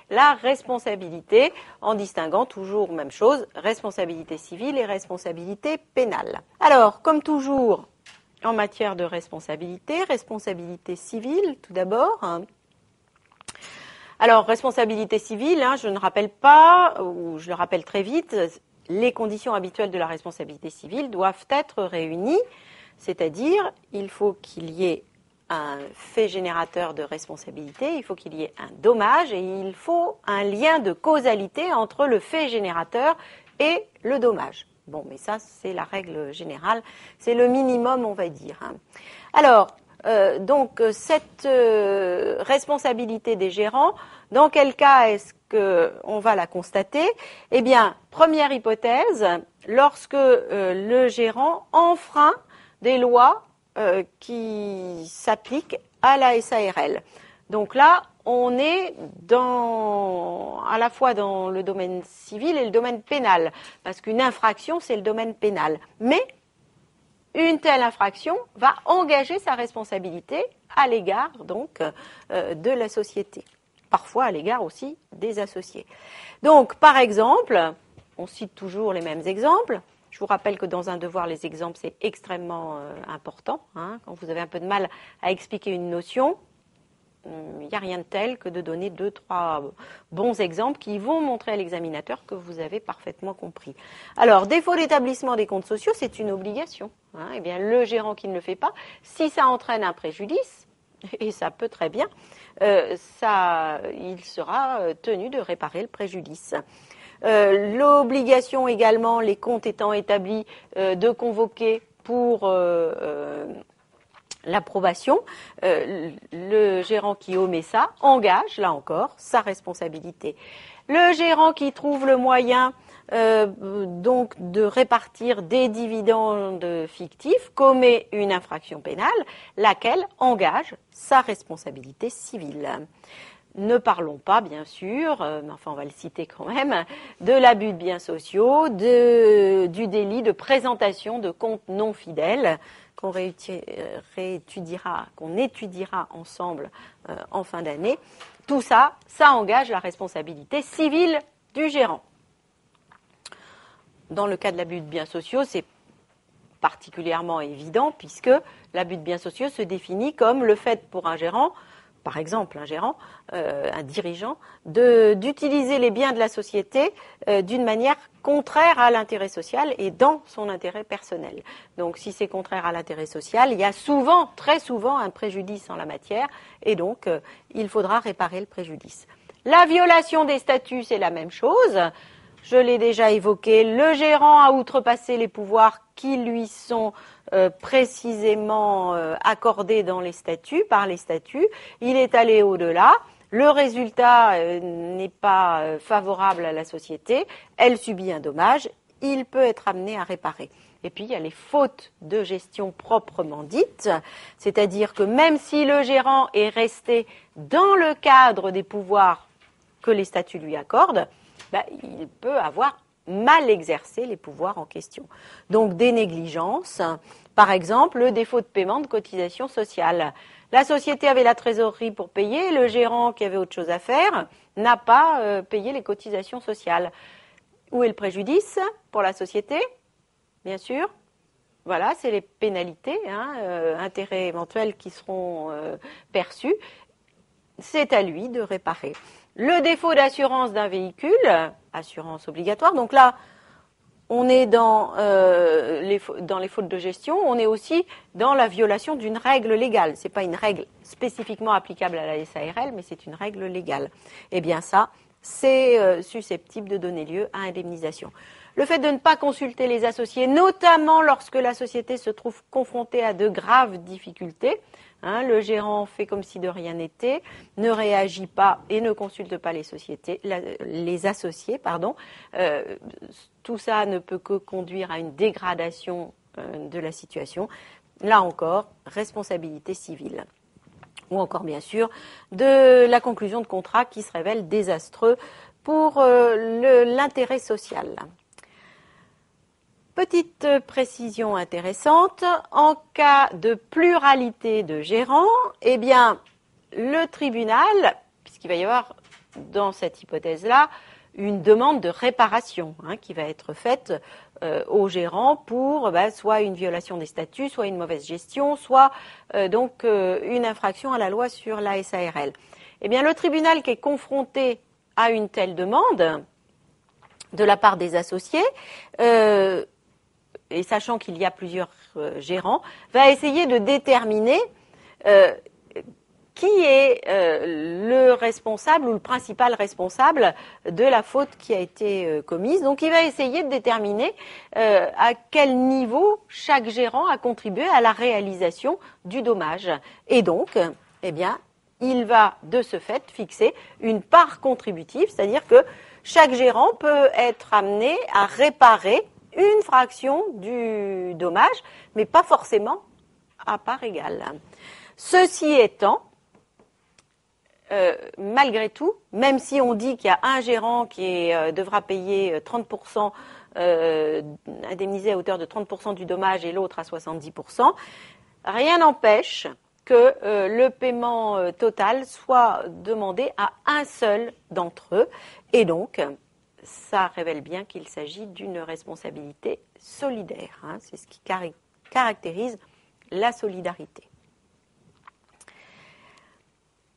la responsabilité, en distinguant toujours même chose, responsabilité civile et responsabilité pénale. Alors, comme toujours, en matière de responsabilité civile, tout d'abord. Alors, responsabilité civile, je ne rappelle pas, ou je le rappelle très vite, les conditions habituelles de la responsabilité civile doivent être réunies, c'est-à-dire, il faut qu'il y ait un fait générateur de responsabilité, il faut qu'il y ait un dommage et il faut un lien de causalité entre le fait générateur et le dommage. Bon, mais ça, c'est la règle générale, c'est le minimum, on va dire. Alors, donc, cette responsabilité des gérants, dans quel cas est-ce qu'on va la constater? Eh bien, première hypothèse, lorsque le gérant enfreint des lois qui s'appliquent à la SARL. Donc là, on est à la fois dans le domaine civil et le domaine pénal, parce qu'une infraction, c'est le domaine pénal. Mais une telle infraction va engager sa responsabilité à l'égard donc de la société, parfois à l'égard aussi des associés. Donc, par exemple, on cite toujours les mêmes exemples. Je vous rappelle que dans un devoir, les exemples, c'est extrêmement important. Quand vous avez un peu de mal à expliquer une notion, il n'y a rien de tel que de donner 2-3 bons exemples qui vont montrer à l'examinateur que vous avez parfaitement compris. Alors, défaut d'établissement des comptes sociaux, c'est une obligation. Eh bien, le gérant qui ne le fait pas, si ça entraîne un préjudice, et ça peut très bien, il sera tenu de réparer le préjudice. L'obligation également, les comptes étant établis, de convoquer pour l'approbation, le gérant qui omet ça engage, là encore, sa responsabilité. Le gérant qui trouve le moyen donc de répartir des dividendes fictifs commet une infraction pénale, laquelle engage sa responsabilité civile. Ne parlons pas, bien sûr, mais enfin on va le citer quand même, de l'abus de biens sociaux, du délit de présentation de comptes non fidèles, qu'on étudiera ensemble en fin d'année. Tout ça, ça engage la responsabilité civile du gérant. Dans le cas de l'abus de biens sociaux, c'est particulièrement évident puisque l'abus de biens sociaux se définit comme le fait pour un gérant, par exemple un dirigeant, d'utiliser les biens de la société d'une manière contraire à l'intérêt social et dans son intérêt personnel. Donc si c'est contraire à l'intérêt social, il y a souvent, très souvent, un préjudice en la matière et donc il faudra réparer le préjudice. La violation des statuts, c'est la même chose. Je l'ai déjà évoqué, le gérant a outrepassé les pouvoirs qui lui sont précisément accordés dans les statuts, par les statuts. Il est allé au-delà. Le résultat n'est pas favorable à la société. Elle subit un dommage. Il peut être amené à réparer. Et puis, il y a les fautes de gestion proprement dites, c'est-à-dire que même si le gérant est resté dans le cadre des pouvoirs que les statuts lui accordent, il peut avoir mal exercé les pouvoirs en question. Donc des négligences, par exemple le défaut de paiement de cotisation sociale. La société avait la trésorerie pour payer, le gérant qui avait autre chose à faire n'a pas payé les cotisations sociales. Où est le préjudice pour la société? Bien sûr. Voilà, c'est les pénalités, intérêts éventuels qui seront perçus. C'est à lui de réparer. Le défaut d'assurance d'un véhicule, assurance obligatoire. Donc là, on est dans les fautes de gestion, on est aussi dans la violation d'une règle légale. Ce n'est pas une règle spécifiquement applicable à la SARL, mais c'est une règle légale. Eh bien ça, c'est susceptible de donner lieu à indemnisation. Le fait de ne pas consulter les associés, notamment lorsque la société se trouve confrontée à de graves difficultés, le gérant fait comme si de rien n'était, ne réagit pas et ne consulte pas les associés. Tout ça ne peut que conduire à une dégradation de la situation. Là encore, responsabilité civile. Ou encore, bien sûr, de la conclusion de contrat qui se révèle désastreux pour l'intérêt social. Petite précision intéressante, en cas de pluralité de gérants, eh bien, le tribunal, puisqu'il va y avoir dans cette hypothèse-là, une demande de réparation qui va être faite au gérant pour soit une violation des statuts, soit une mauvaise gestion, soit une infraction à la loi sur la SARL. Eh bien, le tribunal qui est confronté à une telle demande de la part des associés, et sachant qu'il y a plusieurs gérants, va essayer de déterminer qui est le responsable ou le principal responsable de la faute qui a été commise. Donc, il va essayer de déterminer à quel niveau chaque gérant a contribué à la réalisation du dommage. Et donc, eh bien, il va de ce fait fixer une part contributive, c'est-à-dire que chaque gérant peut être amené à réparer une fraction du dommage, mais pas forcément à part égale. Ceci étant, malgré tout, même si on dit qu'il y a un gérant qui devra payer 30%, indemnisé à hauteur de 30% du dommage et l'autre à 70%, rien n'empêche que le paiement total soit demandé à un seul d'entre eux. Et donc, ça révèle bien qu'il s'agit d'une responsabilité solidaire. C'est ce qui caractérise la solidarité.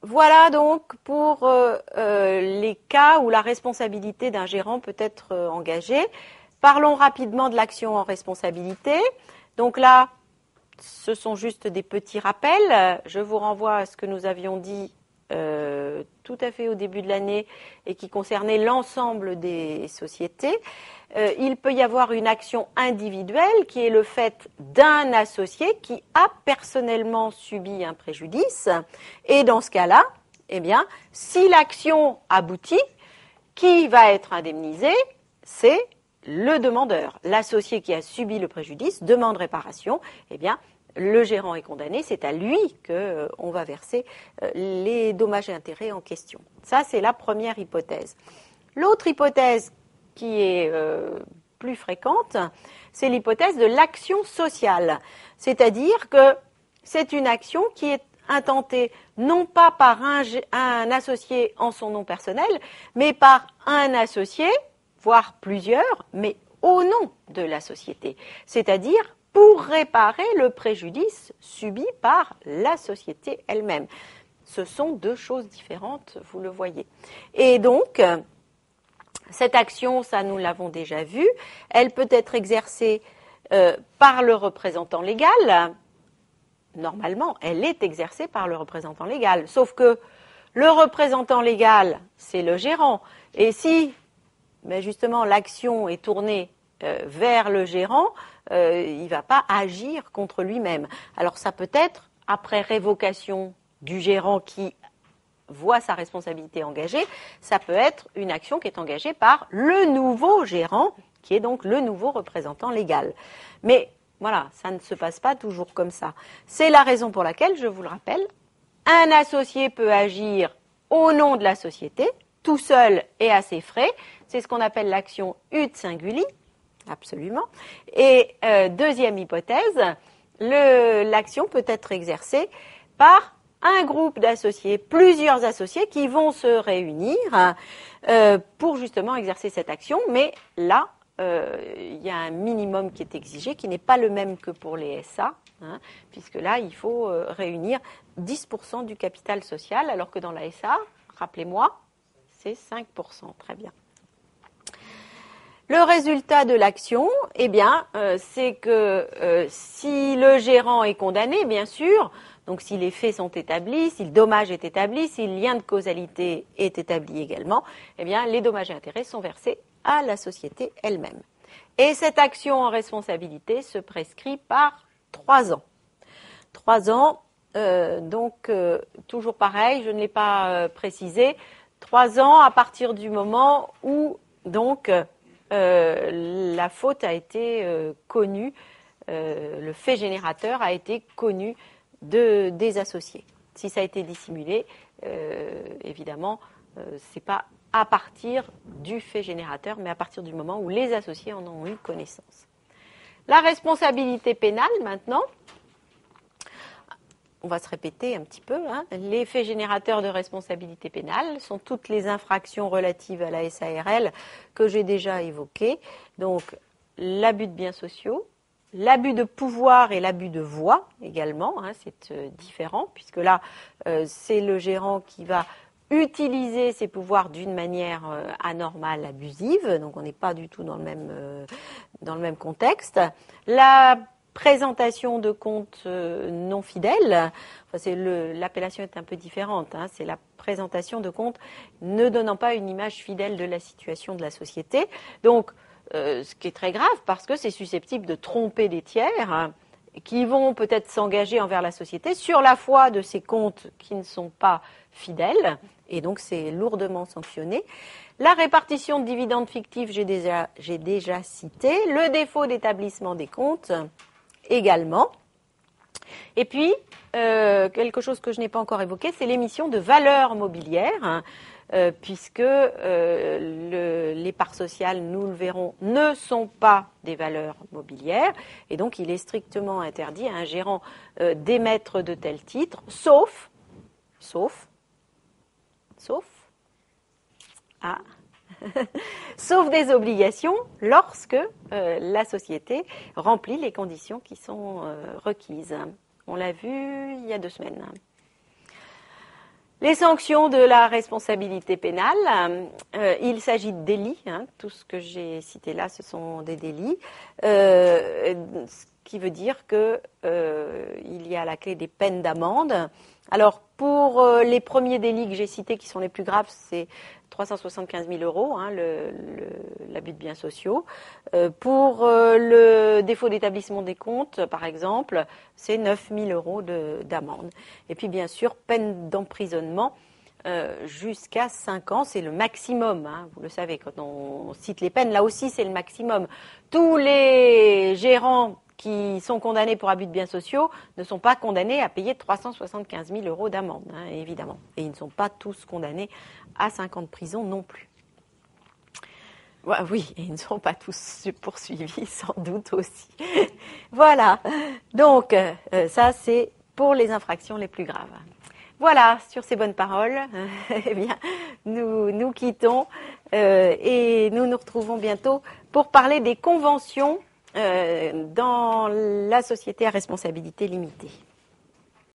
Voilà donc pour les cas où la responsabilité d'un gérant peut être engagée. Parlons rapidement de l'action en responsabilité. Donc là, ce sont juste des petits rappels. Je vous renvoie à ce que nous avions dit tout à fait au début de l'année et qui concernait l'ensemble des sociétés. Il peut y avoir une action individuelle qui est le fait d'un associé qui a personnellement subi un préjudice. Et dans ce cas-là, eh bien, si l'action aboutit, qui va être indemnisé? C'est le demandeur. L'associé qui a subi le préjudice demande réparation. Eh bien, le gérant est condamné, c'est à lui qu'on va verser les dommages et intérêts en question. Ça, c'est la première hypothèse. L'autre hypothèse qui est plus fréquente, c'est l'hypothèse de l'action sociale. C'est-à-dire que c'est une action qui est intentée non pas par un associé en son nom personnel, mais par un associé, voire plusieurs, mais au nom de la société. C'est-à-dire pour réparer le préjudice subi par la société elle-même. Ce sont deux choses différentes, vous le voyez. Et donc, cette action, ça nous l'avons déjà vu, elle peut être exercée par le représentant légal. Normalement, elle est exercée par le représentant légal. Sauf que le représentant légal, c'est le gérant. Et si, justement, l'action est tournée vers le gérant, il ne va pas agir contre lui-même. Alors ça peut être après révocation du gérant qui voit sa responsabilité engagée, ça peut être une action qui est engagée par le nouveau gérant, qui est donc le nouveau représentant légal. Mais voilà, ça ne se passe pas toujours comme ça. C'est la raison pour laquelle, je vous le rappelle, un associé peut agir au nom de la société, tout seul et à ses frais. C'est ce qu'on appelle l'action ut singuli. Absolument. Et deuxième hypothèse, l'action peut être exercée par un groupe d'associés, plusieurs associés qui vont se réunir pour justement exercer cette action. Mais là, il y a un minimum qui est exigé, qui n'est pas le même que pour les SA, puisque là, il faut réunir 10% du capital social, alors que dans la SA, rappelez-moi, c'est 5%. Très bien. Le résultat de l'action, eh bien, c'est que si le gérant est condamné, bien sûr, donc si les faits sont établis, si le dommage est établi, si le lien de causalité est établi également, eh bien, les dommages et intérêts sont versés à la société elle-même. Et cette action en responsabilité se prescrit par 3 ans. 3 ans, donc toujours pareil, je ne l'ai pas précisé, 3 ans à partir du moment où donc la faute a été connue, le fait générateur a été connu des associés. Si ça a été dissimulé, évidemment, c'est pas à partir du fait générateur, mais à partir du moment où les associés en ont eu connaissance. La responsabilité pénale, maintenant. on va se répéter un petit peu, hein. Les faits générateurs de responsabilité pénale sont toutes les infractions relatives à la SARL que j'ai déjà évoquées. Donc, l'abus de biens sociaux, l'abus de pouvoir et l'abus de voix également, hein, c'est différent, puisque là, c'est le gérant qui va utiliser ses pouvoirs d'une manière anormale, abusive, donc on n'est pas du tout dans le même contexte. La présentation de comptes non fidèles, enfin, l'appellation est un peu différente, hein, c'est la présentation de comptes ne donnant pas une image fidèle de la situation de la société. Donc, ce qui est très grave parce que c'est susceptible de tromper des tiers, hein, qui vont peut-être s'engager envers la société sur la foi de ces comptes qui ne sont pas fidèles, et donc c'est lourdement sanctionné. La répartition de dividendes fictifs, j'ai déjà cité. Le défaut d'établissement des comptes également. Et puis, quelque chose que je n'ai pas encore évoqué, c'est l'émission de valeurs mobilières, hein, puisque les parts sociales, nous le verrons, ne sont pas des valeurs mobilières. Et donc, il est strictement interdit à un gérant d'émettre de tels titres, sauf, sauf des obligations lorsque la société remplit les conditions qui sont requises. On l'a vu il y a 2 semaines. Les sanctions de la responsabilité pénale, il s'agit de délits, hein, tout ce que j'ai cité là, ce sont des délits, ce qui veut dire qu'il y a à la clé des peines d'amende. Alors, pour les premiers délits que j'ai cités, qui sont les plus graves, c'est 375 000 €, hein, l'abus de biens sociaux. Pour le défaut d'établissement des comptes, par exemple, c'est 9 000 € d'amende. Et puis, bien sûr, peine d'emprisonnement jusqu'à 5 ans, c'est le maximum. Hein, vous le savez, quand on cite les peines, là aussi, c'est le maximum. Tous les gérants qui sont condamnés pour abus de biens sociaux ne sont pas condamnés à payer 375 000 € d'amende, hein, évidemment. Et ils ne sont pas tous condamnés à 5 ans de prison non plus. Ouais, oui, et ils ne seront pas tous poursuivis, sans doute aussi. Voilà, donc ça c'est pour les infractions les plus graves. Voilà, sur ces bonnes paroles, eh bien, nous quittons et nous nous retrouvons bientôt pour parler des conventions dans la société à responsabilité limitée.